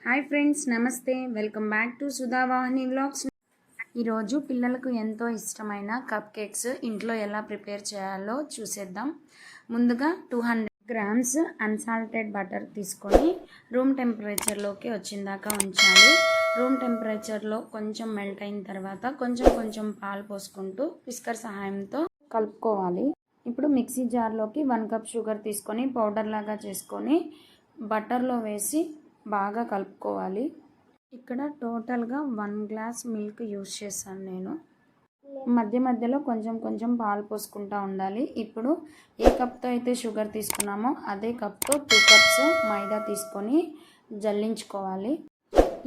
Hi friends, నమస్తే. Welcome back to Sudhavahini vlogs. ఈరోజు పిల్లలకు ఎంతో ఇష్టమైన కప్ కేక్స్ ఇంట్లో ఎలా ప్రిపేర్ చేయాలో చూసేద్దాం. ముందుగా 200 గ్రామ్స్ అన్సాల్టెడ్ బటర్ తీసుకొని రూమ్ టెంపరేచర్లోకి వచ్చిందాకా ఉంచాలి. రూమ్ టెంపరేచర్లో కొంచెం మెల్ట్ అయిన తర్వాత కొంచెం పాలు పోసుకుంటూ విస్కర్ సహాయంతో కలుపుకోవాలి. ఇప్పుడు మిక్సీ జార్లోకి 1 కప్ షుగర్ తీసుకొని పౌడర్ లాగా చేసుకొని బటర్లో వేసి బాగా కలుపుకోవాలి. ఇక్కడ టోటల్గా 1 గ్లాస్ మిల్క్ యూజ్ చేశాను నేను. మధ్యలో కొంచెం పాలు పోసుకుంటూ ఉండాలి. ఇప్పుడు ఏ కప్తో అయితే షుగర్ తీసుకున్నామో అదే కప్తో 2 కప్స్ మైదా తీసుకొని జల్లించుకోవాలి.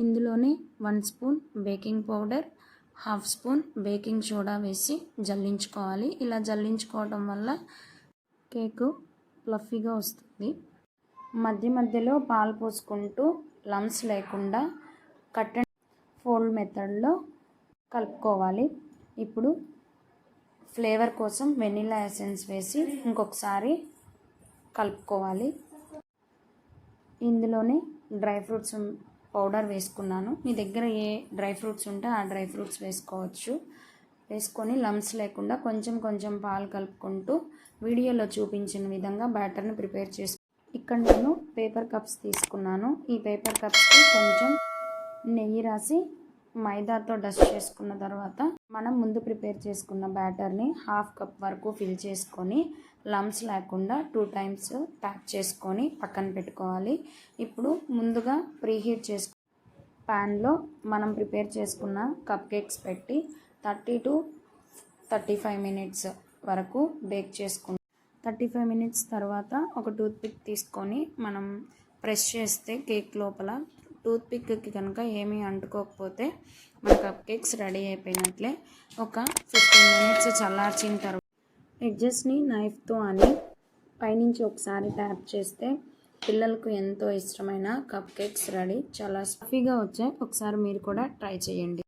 ఇందులోనే 1 spoon baking powder, 1/2 spoon baking soda వేసి జల్లించుకోవాలి. ఇలా జల్లించుకోవడం వల్ల కేకు ఫ్లఫీగా వస్తుంది. మధ్యలో పాలు పోసుకుంటూ లమ్స్ లేకుండా కట్ అండ్ ఫోల్డ్ మెథడ్లో కలుపుకోవాలి. ఇప్పుడు ఫ్లేవర్ కోసం వెనిలా ఎసెన్స్ వేసి ఇంకొకసారి కలుపుకోవాలి. ఇందులోనే డ్రై ఫ్రూట్స్ పౌడర్ వేసుకున్నాను. మీ దగ్గర ఏ డ్రై ఫ్రూట్స్ ఉంటే ఆ డ్రై ఫ్రూట్స్ వేసుకోవచ్చు. వేసుకొని లమ్స్ లేకుండా కొంచెం పాలు కలుపుకుంటూ వీడియోలో చూపించిన విధంగా బ్యాటర్ని ప్రిపేర్ చేసుకుంటాను. ఇక్కడ నేను పేపర్ కప్స్ తీసుకున్నాను. ఈ పేపర్ కప్స్కి కొంచెం నెయ్యి రాసి మైదాతో డస్ట్ చేసుకున్న తర్వాత మనం ముందు ప్రిపేర్ చేసుకున్న బ్యాటర్ని 1/2 కప్ వరకు ఫిల్ చేసుకొని లమ్స్ లేకుండా 2 టైమ్స్ ప్యాక్ చేసుకొని పక్కన పెట్టుకోవాలి. ఇప్పుడు ముందుగా ప్రీహీట్ చేసుకు ప్యాన్లో మనం ప్రిపేర్ చేసుకున్న కప్ కేక్స్ పెట్టి 30 to 35 మినిట్స్ వరకు బేక్ చేసుకుంటాం. 35 మినిట్స్ తర్వాత ఒక టూత్పిక్ తీసుకొని మనం ప్రెస్ చేస్తే కేక్ లోపల టూత్పిక్కి కనుక ఏమీ అంటుకోకపోతే మన కప్ కేక్స్ రెడీ అయిపోయినట్లే. ఒక 15 మినిట్స్ చల్లార్చిన తర్వాత ఎడ్జెస్ని నైఫ్తో అని పైనుంచి ఒకసారి ట్యాప్ చేస్తే పిల్లలకు ఎంతో ఇష్టమైన కప్ కేక్స్ రెడీ. చాలా స్టఫీగా వచ్చాయి. ఒకసారి మీరు కూడా ట్రై చేయండి.